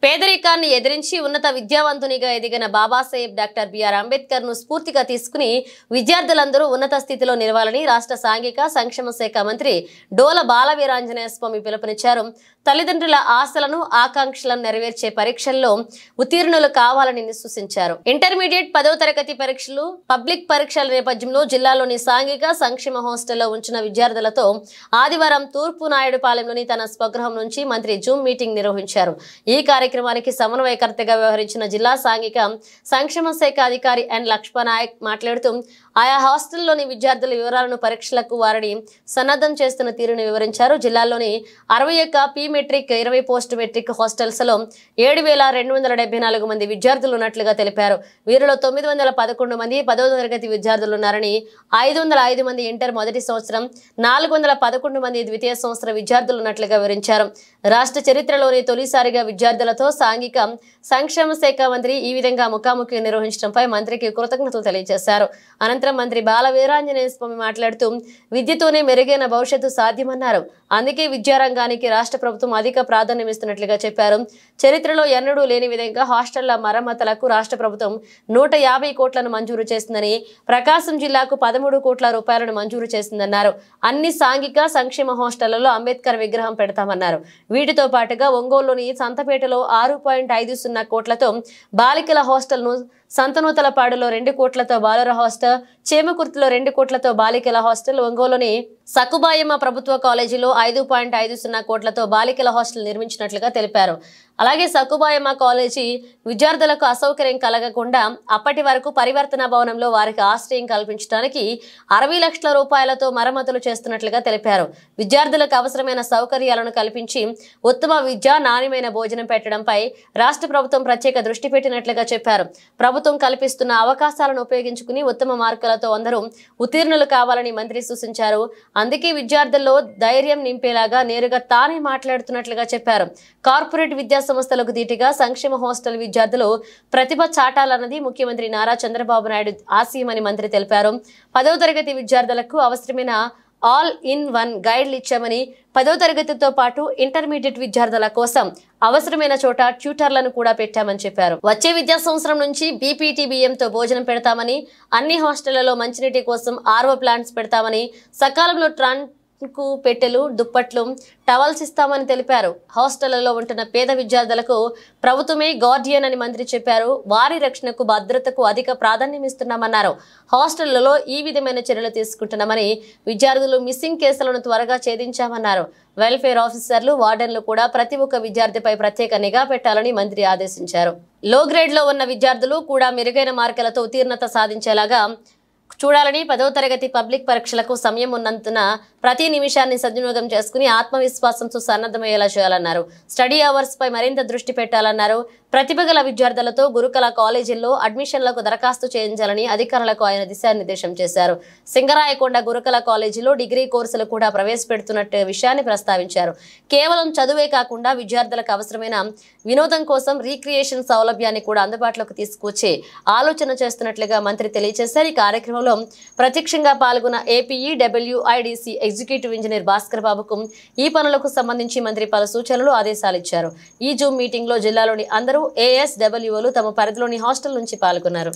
పేదరికాన్ని ఎదిరించి ఉన్నత విద్యావంతునిగా ఎదిగిన బాబాసాహెబ్ డాక్టర్ బిఆర్ అంబేద్కర్ ను స్ఫూర్తిగా తీసుకుని విద్యార్థులందరూ ఉన్నత స్థితిలో నిలవాలని రాష్ట్ర సాంఘిక సంక్షేమ శాఖ మంత్రి డోల బాలవీరాంజనేయ స్వామి పిలుపునిచ్చారు. తల్లిదండ్రుల ఆశలను ఆకాంక్షలను నెరవేర్చే పరీక్షల్లో ఉత్తీర్ణులు కావాలని సూచించారు. ఇంటర్మీడియట్ 10వ తరగతి పరీక్షలు పబ్లిక్ పరీక్షల నేపథ్యంలో జిల్లాలోని సాంఘిక సంక్షేమ హాస్టల్లో ఉంచిన విద్యార్థులతో ఆదివారం తూర్పు నాయుడుపాలెంలోని తన స్వగృహం నుంచి మంత్రి జూమ్ మీటింగ్ నిర్వహించారు. ఈ కార్యక్రమానికి సమన్వయకర్తగా వ్యవహరించిన జిల్లా సాంఘిక సంక్షేమ శాఖ అధికారి ఎన్ లక్ష్మణనాయక్ మాట్లాడుతూ ఆయా హాస్టల్లోని విద్యార్థుల వివరాలను పరీక్షలకు వారిని సన్నద్ధం చేస్తున్న తీరును వివరించారు. జిల్లాలోని 61 pre matric 20 post matric hostels లో 7,274 మంది విద్యార్థులు ఉన్నట్లుగా తెలిపారు. వీరిలో 911 మంది 10వ తరగతి విద్యార్థులు ఉన్నారని, 505 మంది ఇంటర్ మొదటి సంవత్సరం, 411 మంది ద్వితీయ సంవత్సర విద్యార్థులు ఉన్నట్లుగా వివరించారు. రాష్ట్ర చరిత్రలోని తొలిసారిగా విద్యార్థులతో సాంఘిక సంక్షేమ శాఖ మంత్రి ఈ విధంగా ముఖాముఖి నిర్వహించడంపై మంత్రికి కృతజ్ఞతలు తెలియజేశారు. అనంతరం మంత్రి బాల వీరాంజనేయ స్వామి మాట్లాడుతూ విద్యతోనే మెరుగైన భవిష్యత్తు సాధ్యమన్నారు. అందుకే విద్యారంగానికి రాష్ట్ర ప్రభుత్వం అధిక ప్రాధాన్యం ఇస్తున్నట్లుగా చెప్పారు. చరిత్రలో ఎన్నడూ లేని విధంగా హాస్టళ్ల మరమ్మతులకు రాష్ట్ర ప్రభుత్వం 150 కోట్లను మంజూరు చేసిందని, ప్రకాశం జిల్లాకు 13 కోట్ల రూపాయలను మంజూరు చేసిందన్నారు. అన్ని సాంఘిక సంక్షేమ హాస్టళ్లలో అంబేద్కర్ విగ్రహం పెడతామన్నారు. వీటితో పాటుగా ఒంగోలులోని సంతపేటలో 6.50 కోట్లతో బాలికల హాస్టల్ను, సంతనూతలపాడులో 2 కోట్లతో బాలుర హాస్టల్, చేమకుర్తిలో 2 కోట్లతో బాలికల హాస్టల్, ఒంగోలులోని సకుబాయమ్మ ప్రభుత్వ కాలేజీలో 5.50 కోట్లతో బాలికల హాస్టల్ నిర్మించినట్లుగా తెలిపారు. అలాగే సకుబాయమ్మ కాలేజీ విద్యార్థులకు అసౌకర్యం కలగకుండా అప్పటి వరకు పరివర్తన భవనంలో వారికి ఆశ్రయం కల్పించడానికి 60 లక్షల రూపాయలతో మరమ్మతులు చేస్తున్నట్లుగా తెలిపారు. విద్యార్థులకు అవసరమైన సౌకర్యాలను కల్పించి ఉత్తమ విద్య, నాణ్యమైన భోజనం పెట్టడంపై రాష్ట్ర ప్రభుత్వం ప్రత్యేక దృష్టి పెట్టినట్లుగా చెప్పారు. ప్రభుత్వం కల్పిస్తున్న అవకాశాలను ఉపయోగించుకుని ఉత్తమ మార్కులతో అందరూ ఉత్తీర్ణులు కావాలని మంత్రి సూచించారు. అందుకే విద్యార్థుల్లో ధైర్యం నింపేలాగా నేరుగా తానే మాట్లాడుతున్నట్లుగా చెప్పారు. కార్పొరేట్ విద్యా సంస్థలకు ధీటుగా సంక్షేమ హాస్టల్ విద్యార్థులు ప్రతిభ చాటాలన్నది ముఖ్యమంత్రి నారా చంద్రబాబు నాయుడు ఆశయమని మంత్రి తెలిపారు. 10వ తరగతి విద్యార్థులకు అవసరమైన ఆల్ ఇన్ వన్ గైడ్లు ఇచ్చామని, 10వ తరగతితో పాటు ఇంటర్మీడియట్ విద్యార్థుల కోసం అవసరమైన చోట ట్యూటర్లను కూడా పెట్టామని చెప్పారు. వచ్చే విద్యా సంవత్సరం నుంచి బీపీటీబీఎంతో భోజనం పెడతామని, అన్ని హాస్టళ్లలో మంచినీటి కోసం ఆర్ఓ ప్లాంట్స్ పెడతామని, సకాలంలో పెట్టెలు, దుప్పట్లు, టవల్స్ ఇస్తామని తెలిపారు. హాస్టళ్లలో ఉంటున్న పేద విద్యార్థులకు ప్రభుత్వమే గార్డియన్ అని మంత్రి చెప్పారు. వారి రక్షణకు, భద్రతకు అధిక ప్రాధాన్యం ఇస్తున్నామన్నారు. హాస్టళ్లలో ఈ విధమైన చర్యలు తీసుకుంటున్నామని, విద్యార్థులు మిస్సింగ్ కేసులను త్వరగా ఛేదించామన్నారు. వెల్ఫేర్ ఆఫీసర్లు, వార్డెన్లు కూడా ప్రతి ఒక్క విద్యార్థిపై ప్రత్యేక నిఘా పెట్టాలని మంత్రి ఆదేశించారు. లో గ్రేడ్ లో ఉన్న విద్యార్థులు కూడా మెరుగైన మార్కులతో ఉత్తీర్ణత సాధించేలాగా చూడాలని, 10వ తరగతి పబ్లిక్ పరీక్షలకు సమయం ఉన్నందున ప్రతి నిమిషాన్ని సద్వినియోగం చేసుకుని ఆత్మవిశ్వాసంతో సన్నద్ధమయ్యేలా చేయాలన్నారు. స్టడీ అవర్స్ పై మరింత దృష్టి పెట్టాలన్నారు. ప్రతిభ గల విద్యార్థులతో గురుకుల కాలేజీల్లో అడ్మిషన్లకు దరఖాస్తు చేయించాలని అధికారులకు ఆయన దిశానిర్దేశం చేశారు. సింగరాయకొండ గురుకుల కాలేజీలో డిగ్రీ కోర్సులు కూడా ప్రవేశపెడుతున్నట్టు విషయాన్ని ప్రస్తావించారు. కేవలం చదువే కాకుండా విద్యార్థులకు అవసరమైన వినోదం కోసం రీక్రియేషన్ సౌలభ్యాన్ని కూడా అందుబాటులోకి తీసుకొచ్చే ఆలోచన చేస్తున్నట్లుగా మంత్రి తెలియజేశారు. ఈ కార్యక్రమంలో ప్రత్యక్షంగా పాల్గొన్న ఏపీఈడబ్ల్యూఐడిసి ఎగ్జిక్యూటివ్ ఇంజనీర్ భాస్కర్ బాబుకు ఈ పనులకు సంబంధించి మంత్రి పలు సూచనలు, ఆదేశాలు ఇచ్చారు. ఈ జూమ్ మీటింగ్ లో జిల్లాలోని అందరూ ఏఎస్డబ్ల్యూలు తమ పరిధిలోని హాస్టల్ నుంచి పాల్గొన్నారు.